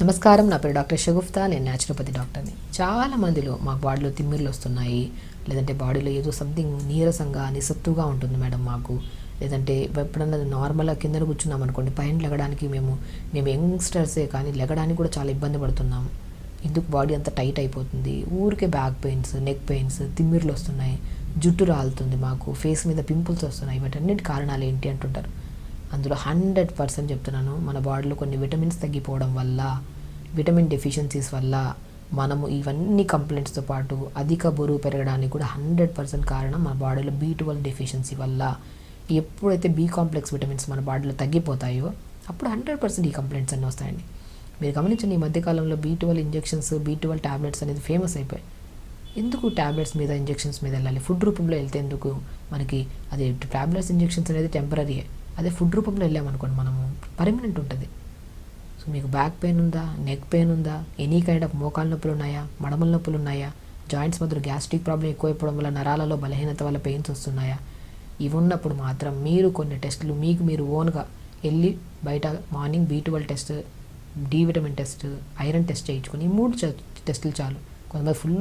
నమస్కారం, నా పేరు డాక్టర్ షగుఫ్తా. నేను న్యాచురోపతి డాక్టర్ని. చాలా మందిలో మా బాడీలో తిమ్మిర్లు వస్తున్నాయి, లేదంటే బాడీలో ఏదో సంథింగ్ నీరసంగా నిస్సత్తుగా ఉంటుంది మేడం మాకు, లేదంటే ఎప్పుడన్నా నార్మల్గా కింద కూర్చున్నాం అనుకోండి, పైన లెగడానికి మేము యంగ్స్టర్సే కానీ లెగడానికి కూడా చాలా ఇబ్బంది పడుతున్నాం. ఎందుకు బాడీ అంతా టైట్ అయిపోతుంది, ఊరికే బ్యాక్ పెయిన్స్, నెక్ పెయిన్స్, తిమ్మిర్లు వస్తున్నాయి, జుట్టు రాలుతుంది, మాకు ఫేస్ మీద పింపుల్స్ వస్తున్నాయి, వీటన్నిటి కారణాలు ఏంటి అంటుంటారు. అందులో 100% చెప్తున్నాను, మన బాడీలో కొన్ని విటమిన్స్ తగ్గిపోవడం వల్ల, విటమిన్ డెఫిషియన్సీస్ వల్ల మనము ఇవన్నీ కంప్లైంట్స్తో పాటు అధిక బరువు పెరగడానికి కూడా 100% కారణం మన బాడీలో B12 డెఫిషియన్సీ వల్ల. ఎప్పుడైతే బి కాంప్లెక్స్ విటమిన్స్ మన బాడీలో తగ్గిపోతాయో అప్పుడు 100% ఈ కంప్లైంట్స్ అన్నీ వస్తాయండి. మీరు గమనించండి, ఈ మధ్యకాలంలో B12 ఇంజెక్షన్స్, B12 ట్యాబ్లెట్స్ అనేది ఫేమస్ అయిపోయాయి. ఎందుకు ట్యాబ్లెట్స్ మీద, ఇంజెక్షన్స్ మీద వెళ్ళాలి? ఫుడ్ రూపంలో వెళ్తే ఎందుకు? మనకి అది ట్యాబ్లెట్స్, ఇంజెక్షన్స్ అనేది టెంపరీయే. అదే ఫుడ్ రూపంలో వెళ్ళామనుకోండి, మనము పర్మనెంట్ ఉంటుంది. సో మీకు బ్యాక్ పెయిన్ ఉందా, నెక్ పెయిన్ ఉందా, ఎనీ కైండ్ ఆఫ్ మోకాల నొప్పులు ఉన్నాయా, మడమల నొప్పులు ఉన్నాయా, జాయింట్స్ మధ్యలో గ్యాస్ట్రిక్ ప్రాబ్లం ఎక్కువైపోవడం వల్ల నరాలలో బలహీనత వల్ల పెయిన్స్ వస్తున్నాయా, ఇవి ఉన్నప్పుడు మాత్రం మీరు కొన్ని టెస్టులు మీకు మీరు ఓన్గా వెళ్ళి బయట morning B12 test, D vitamin test, iron test చేయించుకొని, ఈ 3 టెస్టులు చాలు. కొంతమంది ఫుల్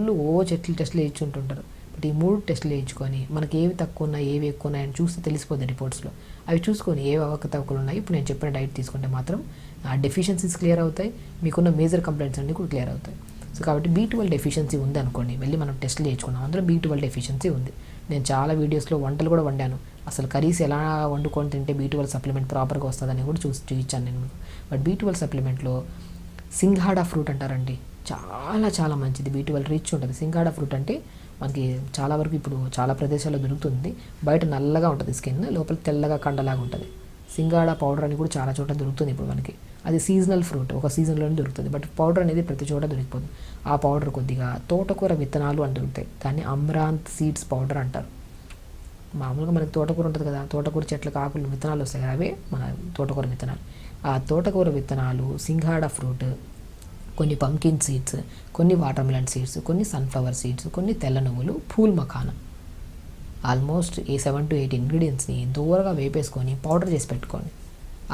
టెస్టులు వేయించుకుంటుంటారు. బట్ ఈ 3 టెస్టులు వేయించుకొని మనకి ఏవి తక్కువ ఉన్నాయి, ఏవి ఎక్కువ ఉన్నాయని చూస్తే తెలిసిపోతుంది రిపోర్ట్స్లో. అవి చూసుకొని ఏవి అవకతవకలు ఉన్నాయి, ఇప్పుడు నేను చెప్పిన డైట్ తీసుకుంటే మాత్రం ఆ డెఫిషియన్సీస్ క్లియర్ అవుతాయి, మీకున్న మేజర్ కంప్లైంట్స్ అన్నీ కూడా క్లియర్ అవుతాయి. సో కాబట్టి B12 డెఫిషియన్సీ ఉంది అనుకోండి, వెళ్ళి మనం టెస్టులు చేయించుకున్నాం, అందులో B12 డెఫిషియన్సీ ఉంది. నేను చాలా వీడియోస్లో వంటలు కూడా వండాను, అసలు కర్రీస్ ఎలా వండుకొని తింటే B12 సప్లిమెంట్ ప్రాపర్గా వస్తుందని కూడా చూపించాను నేను. బట్ B12 సప్లిమెంట్లో సింఘాడా ఫ్రూట్ అంటారండి, చాలా మంచిది. B12 రిచ్ ఉంటుంది. సింఘాడా ఫ్రూట్ అంటే మనకి చాలా వరకు ఇప్పుడు చాలా ప్రదేశాల్లో దొరుకుతుంది. బయట నల్లగా ఉంటుంది స్కిన్, లోపల తెల్లగా కండలాగా ఉంటుంది. సింఘాడా పౌడర్ అని కూడా చాలా చోట దొరుకుతుంది ఇప్పుడు మనకి. అది సీజనల్ ఫ్రూట్, ఒక సీజన్లోనే దొరుకుతుంది. బట్ పౌడర్ అనేది ప్రతి చోట దొరికిపోతుంది. ఆ పౌడర్ కొద్దిగా తోటకూర విత్తనాలు అని దొరుకుతాయి, దాన్ని అమ్రాంత్ సీడ్స్ పౌడర్ అంటారు. మామూలుగా మనకి తోటకూర ఉంటుంది కదా, తోటకూర చెట్లకు ఆకులు విత్తనాలు వస్తాయి కదా, అవే మన తోటకూర విత్తనాలు. ఆ తోటకూర విత్తనాలు, సింఘాడా ఫ్రూట్, కొన్ని పంకిన్ సీడ్స్, కొన్ని వాటర్ మిలన్ సీడ్స్, కొన్ని సన్ఫ్లవర్ సీడ్స్, కొన్ని తెల్ల నువ్వులు, పూల్ మఖానా, ఆల్మోస్ట్ ఈ 7 to 8 ఇంగ్రీడియంట్స్ని దూరంగా వేపేసుకొని పౌడర్ చేసి పెట్టుకోండి.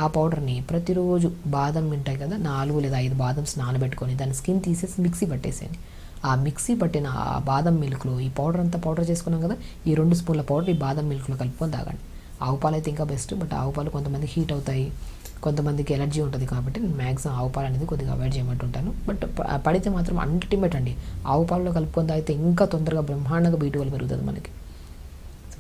ఆ పౌడర్ని ప్రతిరోజు బాదం ఉంటాయి కదా, 4 లేదా 5 బాదమ్స్ నానబెట్టుకొని దాని స్కిన్ తీసేసి మిక్సీ పట్టేసేయండి. ఆ మిక్సీ పట్టిన ఆ బాదం మిల్క్లో ఈ పౌడర్ అంతా పౌడర్ చేసుకున్నాం కదా, ఈ 2 స్పూన్ల పౌడర్ ఈ బాదం మిల్క్లో కలుపుకొని తాగండి. ఆవు పాలు అయితే ఇంకా బెస్ట్, బట్ ఆవు పాలు కొంతమంది హీట్ అవుతాయి, కొంతమందికి ఎలర్జీ ఉంటుంది, కాబట్టి నేను మ్యాక్సిమం ఆవు పాలు అనేది కొద్దిగా అవాయిడ్ చేయమంటుంటాను. బట్ పడితే మాత్రం అల్టిమేట్ అండి, ఆవు పాలలో కలుపుకొని తాగితే ఇంకా తొందరగా బ్రహ్మాండంగా B12 పెరుగుతుంది మనకి.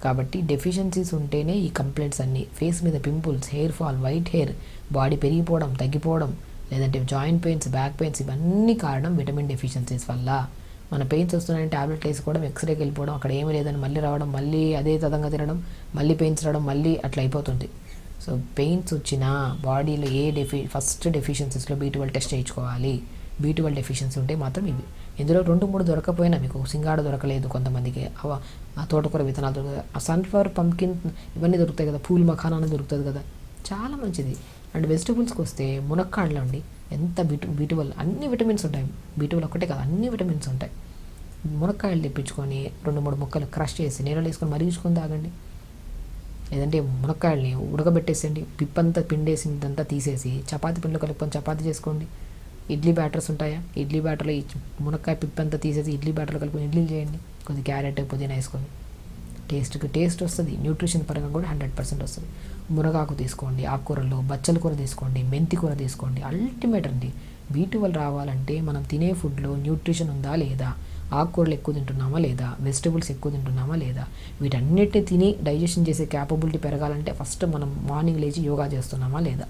కాబట్టి డెఫిషియన్సీస్ ఉంటేనే ఈ కంప్లైంట్స్ అన్నీ, ఫేస్ మీద pimples, hair fall, white hair, body పెరిగిపోవడం, తగ్గిపోవడం, లేదంటే జాయింట్ పెయిన్స్, బ్యాక్ పెయిన్స్, ఇవన్నీ కారణం విటమిన్ డెఫిషియన్సీస్ వల్ల. మన పెయిన్స్ వస్తున్నాయని ట్యాబ్లెట్లు వేసుకోవడం, ఎక్స్రేకి వెళ్ళిపోవడం, అక్కడ ఏమీ లేదని మళ్ళీ రావడం, మళ్ళీ అదే తదంగా తినడం, మళ్ళీ పెయిన్స్ రావడం, మళ్ళీ అట్లా అయిపోతుంది. సో పెయిన్స్ వచ్చినా బాడీలో ఫస్ట్ డెఫిషియన్సీస్లో B12 టెస్ట్ చేయించుకోవాలి. B12 డెఫిషియన్సీ ఉంటే మాత్రం ఇవి. ఇందులో 2-3 దొరకపోయినా, మీకు సింగాడ దొరకలేదు కొంతమందికి, ఆ తోటకూర విత్తనాలు దొరుకుతాయి, ఆ సన్ఫ్లవర్, పంకిన్ ఇవన్నీ దొరుకుతాయి కదా, పూల్ మఖానా అనేది దొరుకుతుంది కదా, చాలా మంచిది. అండ్ వెజిటబుల్స్కి వస్తే మునక్కాడలు అండి, ఎంత B12 అన్ని విటమిన్స్ ఉంటాయి. B12 ఒక్కటే కాదు, అన్ని విటమిన్స్ ఉంటాయి. మునక్కాయలు తెప్పించుకొని 2-3 ముక్కలు క్రష్ చేసి నీళ్ళలో వేసుకొని మరిగించుకొని తాగండి. లేదంటే మునక్కాయల్ని ఉడకబెట్టేసేయండి, పిప్పంతా పిండేసిందంతా తీసేసి చపాతీ పిండిలో కలుపుకొని చపాతీ చేసుకోండి. ఇడ్లీ బ్యాటర్స్ ఉంటాయా, ఇడ్లీ బ్యాటర్లో ఈ మునక్కాయ పిప్పంతా తీసేసి ఇడ్లీ బ్యాటర్లో కలుపుకొని ఇడ్లీలు చేయండి, కొద్ది క్యారెట్, పుదీనా వేసుకొని. టేస్ట్ వస్తుంది, న్యూట్రిషన్ పరంగా కూడా 100% వస్తుంది. మునగాకు తీసుకోండి, ఆకుకూరల్లో బచ్చల కూర తీసుకోండి, మెంతి కూర తీసుకోండి. అల్టిమేట్ అండి, B12 రావాలంటే మనం తినే ఫుడ్లో న్యూట్రిషన్ ఉందా లేదా, ఆకుకూరలు ఎక్కువ తింటున్నామా లేదా, వెజిటబుల్స్ ఎక్కువ తింటున్నామా లేదా, వీటన్నిటిని తిని డైజెషన్ చేసే క్యాపబిలిటీ పెరగాలంటే ఫస్ట్ మనం మార్నింగ్ లేచి యోగా చేస్తున్నామా లేదా.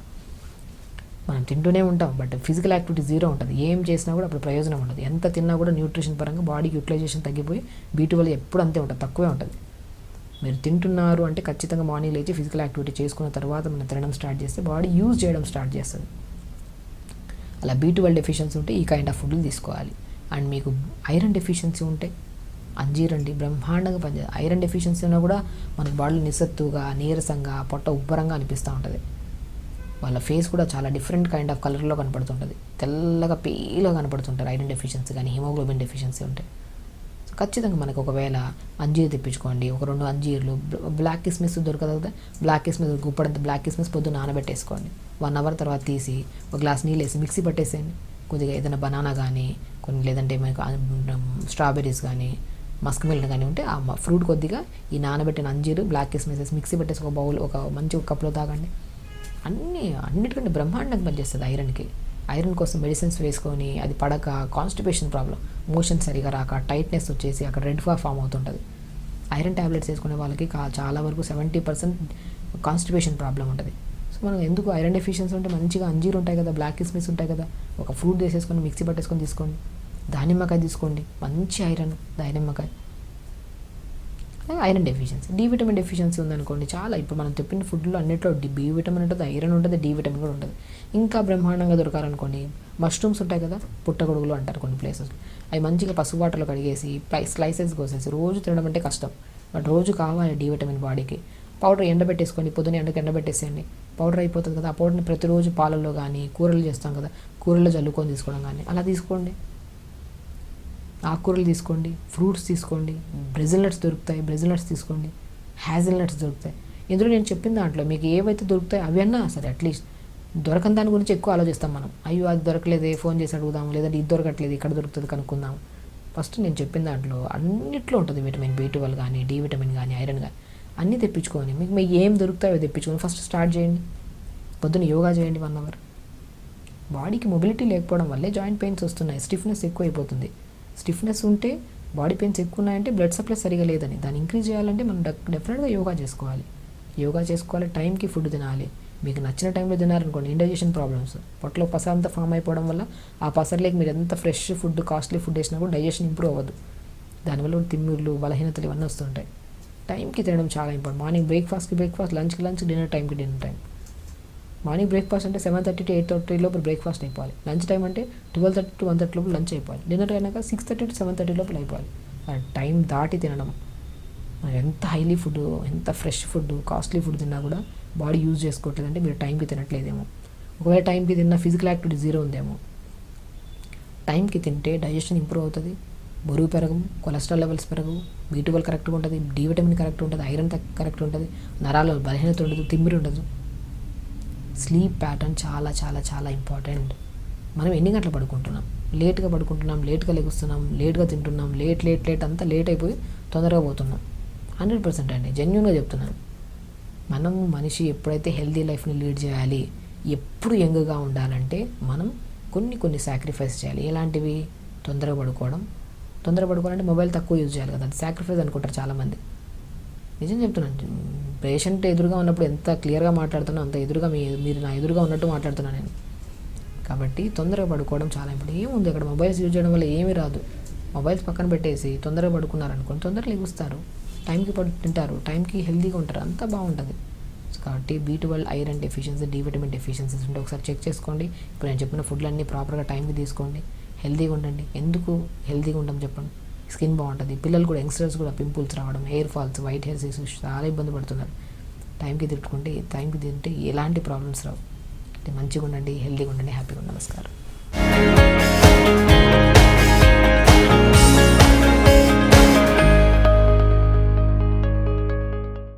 మనం తింటూనే ఉంటాం, బట్ ఫిజికల్ యాక్టివిటీ జీరో ఉంటుంది, ఏం చేసినా కూడా అప్పుడు ప్రయోజనం ఉండదు. ఎంత తిన్నా కూడా న్యూట్రిషన్ పరంగా బాడీకి యూటిలైజేషన్ తగ్గిపోయి B12 ఎప్పుడు అంతే ఉంటుంది, తక్కువే ఉంటుంది. మీరు తింటున్నారు అంటే ఖచ్చితంగా మార్నింగ్ లేచి ఫిజికల్ యాక్టివిటీ చేసుకున్న తర్వాత మనం తినడం స్టార్ట్ చేస్తే బాడీ యూజ్ చేయడం స్టార్ట్ చేస్తుంది. అలా B12 డెఫిషియన్సీ ఉంటే ఈ కైండ్ ఆఫ్ ఫుడ్లు తీసుకోవాలి. అండ్ మీకు ఐరన్ డెఫిషియన్సీ ఉంటే అంజీర్ అండి, బ్రహ్మాండంగా పనిచేస్తుంది. ఐరన్ డెఫిషియన్సీ ఉన్నా కూడా మనకి బాడీలో నిస్సత్తుగా, నీరసంగా, పొట్ట ఉబ్బరంగా అనిపిస్తూ ఉంటుంది. వాళ్ళ ఫేస్ కూడా చాలా డిఫరెంట్ కైండ్ ఆఫ్ కలర్లో కనపడుతుంటుంది, తెల్లగా పేలుగా కనపడుతుంటారు ఐరన్ డెఫిషియన్సీ కానీ హిమోగ్లోబిన్ డెఫిషియన్సీ ఉంటే. సో ఖచ్చితంగా మనకు ఒకవేళ అంజీర్ తెప్పించుకోండి, ఒక 2 అంజీర్లు, బ్లాక్ కిస్మిస్ దొరకదు కదా, బ్లాక్ కిస్మిస్ గుప్పడంత బ్లాక్ కిస్మిస్ పొద్దున్న నానబెట్టేసుకోండి, 1 hour తర్వాత తీసి ఒక గ్లాస్ నీళ్ళు వేసి మిక్సీ పట్టేసేయండి. కొద్దిగా ఏదైనా బనానా కానీ కొన్ని, లేదంటే మనకు స్ట్రాబెర్రీస్ కానీ మస్క్ మిల్క్ కానీ ఉంటే ఆ ఫ్రూట్ కొద్దిగా ఈ నానబెట్టిన అంజీరు, బ్లాక్ కిస్మిసెస్ మిక్సీ పెట్టేసి ఒక బౌల్, ఒక మంచి కప్లో తాగండి. అన్నిటికంటే బ్రహ్మాండంగా పనిచేస్తుంది ఐరన్కి. ఐరన్ కోసం మెడిసిన్స్ వేసుకొని అది పడక, కాన్స్టిపేషన్ ప్రాబ్లం, మోషన్ సరిగా రాక, టైట్నెస్ వచ్చేసి అక్కడ రెడ్గా ఫామ్ అవుతుంటుంది. ఐరన్ ట్యాబ్లెట్స్ వేసుకునే వాళ్ళకి చాలా వరకు 70% కాన్స్టిపేషన్ ప్రాబ్లం ఉంటుంది. సో మనం ఎందుకు ఐరన్ డెఫిషియన్సీ ఉంటే మంచిగా అంజీరు ఉంటాయి కదా, బ్లాక్ కిస్మిస్ ఉంటాయి కదా, ఒక ఫ్రూట్ వేసేసుకొని మిక్సీ పట్టేసుకొని తీసుకోండి. దానిమ్మకాయ తీసుకోండి, మంచి ఐరన్ దానిమ్మకాయ. Iron deficiency, D vitamin deficiency ఉందనుకోండి, చాలా ఇప్పుడు మనం చెప్పిన ఫుడ్లో అన్నిట్లో బి విటమిన్ ఉంటుంది, ఐరన్ ఉంటుంది, డి విటమిన్ కూడా ఉంటుంది. ఇంకా బ్రహ్మాండంగా దొరకాలనుకోండి, మష్రూమ్స్ ఉంటాయి కదా, పుట్టగొడుగులు అంటారు కొన్ని ప్లేసెస్, అవి మంచిగా పసుపు వాటర్లో కడిగేసి స్లైసెస్ కోసేసి రోజు తినడం అంటే కష్టం, బట్ రోజు కావాలి డి విటమిన్ బాడీకి. పౌడర్ ఎండబెట్టేసుకోండి, పొద్దున ఎండకు ఎండబెట్టేసేయండి, పౌడర్ అయిపోతుంది కదా. ఆ పౌడర్ని ప్రతిరోజు పాలల్లో కానీ, కూరలు చేస్తాం కదా, కూరల్లో జల్లుకొని తీసుకోవడం కానీ అలా తీసుకోండి. ఆకుకూరలు తీసుకోండి, ఫ్రూట్స్ తీసుకోండి, బ్రెజిల్ నట్స్ దొరుకుతాయి, బ్రెజిల్ నట్స్ తీసుకోండి, హ్యాజిల్ నట్స్ దొరుకుతాయి. ఇందులో నేను చెప్పిన దాంట్లో మీకు ఏవైతే దొరుకుతాయి అవి అన్నా సరే, అట్లీస్ట్ దొరకని దాని గురించి ఎక్కువ ఆలోచిస్తాం మనం. అయ్యో అది దొరకలేదే, ఫోన్ చేసి అడుగుదాం, లేదంటే ఇది దొరకట్లేదు, ఇక్కడ దొరుకుతుంది కనుక్కుందాం. ఫస్ట్ నేను చెప్పిన దాంట్లో అన్నిట్లో ఉంటుంది విటమిన్ B12 కానీ, డి విటమిన్ కానీ, ఐరన్ కానీ, అన్నీ తెప్పించుకొని మీకు ఏం దొరుకుతాయో తెప్పించుకొని ఫస్ట్ స్టార్ట్ చేయండి. పొద్దున్న యోగా చేయండి 1 అవర్. బాడీకి మొబిలిటీ లేకపోవడం వల్లే జాయింట్ పెయిన్స్ వస్తున్నాయి, స్టిఫ్నెస్ ఎక్కువ అయిపోతుంది. స్టిఫ్నెస్ ఉంటే, బాడీ పెయిన్స్ ఎక్కువ ఉన్నాయంటే బ్లడ్ సప్లై సరిగా లేదని. దాన్ని ఇంక్రీజ్ చేయాలంటే మనం డెఫినెట్గా యోగా చేసుకోవాలి, టైంకి ఫుడ్ తినాలి. మీకు నచ్చిన టైంలో తినారనుకోండి, ఇండైజెషన్ ప్రాబ్లమ్స్, పొట్టలో పస అంతా ఫామ్ అయిపోవడం వల్ల ఆ పసర్లేకి మీరు ఎంత ఫ్రెష్ ఫుడ్, కాస్ట్లీ ఫుడ్ వేసినా కూడా డైజెషన్ ఇంప్రూవ్ అవ్వదు. దానివల్ల తిమ్మిర్లు, బలహీనతలు ఇవన్నీ వస్తుంటాయి. టైంకి తినడం చాలా ఇంపార్టెంట్. మార్నింగ్ బ్రేక్ఫాస్ట్కి బ్రేక్ఫాస్ట్, లంచ్కి లంచ్, డిన్నర్ టైంకి డిన్నర్ టైం. మార్నింగ్ బ్రేక్ఫాస్ట్ అంటే 7:30 to 8:30 లోపల బ్రేక్ఫాస్ట్ అయిపోవాలి. లంచ్ టైం అంటే 12:30 to 1:30 లోపల లంచ్ అయిపోవాలి. డిన్నర్ అయినాక 6:30 to 7:30 లోపల అయిపోవాలి. టైం దాటి తినడం, ఎంత హైలీ ఫుడ్, ఎంత ఫ్రెష్ ఫుడ్, కాస్ట్లీ ఫుడ్ తిన్నా కూడా బాడీ యూజ్ చేసుకోవట్లేదంటే మీరు టైంకి తినట్లేదేమో. ఒకవేళ టైంకి తిన్న ఫిజికల్ యాక్టివిటీ జీరో ఉందేమో. టైంకి తింటే డైజెషన్ ఇంప్రూవ్ అవుతుంది, బరువు పెరగము, కొలెస్ట్రాల్ లెవెల్స్ పెరగవు, B12 కరెక్ట్గా ఉంటుంది, డి విటమిన్ కరెక్ట్ ఉంటుంది, ఐరన్ కరెక్ట్ ఉంటుంది, నరాల బలహీనత ఉండదు, తిమ్మిరి ఉండదు. స్లీప్ ప్యాటర్న్ చాలా చాలా చాలా ఇంపార్టెంట్. మనం ఎన్ని గంటలు పడుకుంటున్నాం, లేట్గా పడుకుంటున్నాం, లేట్గా లెగుస్తున్నాం, లేట్గా తింటున్నాం, లేట్ అంతా లేట్ అయిపోయి తొందరగా పోతున్నాం. 100% అండి, జెన్యూన్గా చెప్తున్నాను. మనం మనిషి ఎప్పుడైతే హెల్తీ లైఫ్ని లీడ్ చేయాలి, ఎప్పుడు యంగ్గా ఉండాలంటే మనం కొన్ని సాక్రిఫైస్ చేయాలి. ఎలాంటివి? తొందరగా పడుకోవాలంటే మొబైల్ తక్కువ యూజ్ చేయాలి కదా, అది సాక్రిఫైస్ అనుకుంటారు చాలామంది. నిజం చెప్తున్నాను, పేషెంట్ ఎదురుగా ఉన్నప్పుడు ఎంత క్లియర్గా మాట్లాడుతున్నా అంత ఎదురుగా మీరు నా ఎదురుగా ఉన్నట్టు మాట్లాడుతున్నాను నేను. కాబట్టి తొందరగా పడుకోవడం చాలా ఇంపార్టెంట్. ఏముంది అక్కడ, మొబైల్స్ యూజ్ చేయడం వల్ల ఏమీ రాదు. మొబైల్స్ పక్కన పెట్టేసి తొందరగా పడుకున్నారనుకోండి, తొందరగా లెగుస్తారు, టైంకి తింటారు, టైంకి హెల్తీగా ఉంటారు, అంతా బాగుంటుంది. కాబట్టి B12, iron deficiency, D vitamin deficiencies ఉంటే ఒకసారి చెక్ చేసుకోండి. ఇప్పుడు నేను చెప్పిన ఫుడ్లన్నీ ప్రాపర్గా టైంకి తీసుకోండి, హెల్తీగా ఉండండి. ఎందుకు హెల్తీగా ఉంటాం చెప్పండి? స్కిన్ బాగుంటుంది. పిల్లలు కూడా, యంగ్స్టర్స్ కూడా పింపుల్స్ రావడం, hair falls, white hairs issues చాలా ఇబ్బంది పడుతున్నారు. టైంకి తింటే ఎలాంటి ప్రాబ్లమ్స్ రావు. మంచిగా ఉండండి, హెల్తీగా ఉండండి, హ్యాపీగా ఉండండి. నమస్కారం.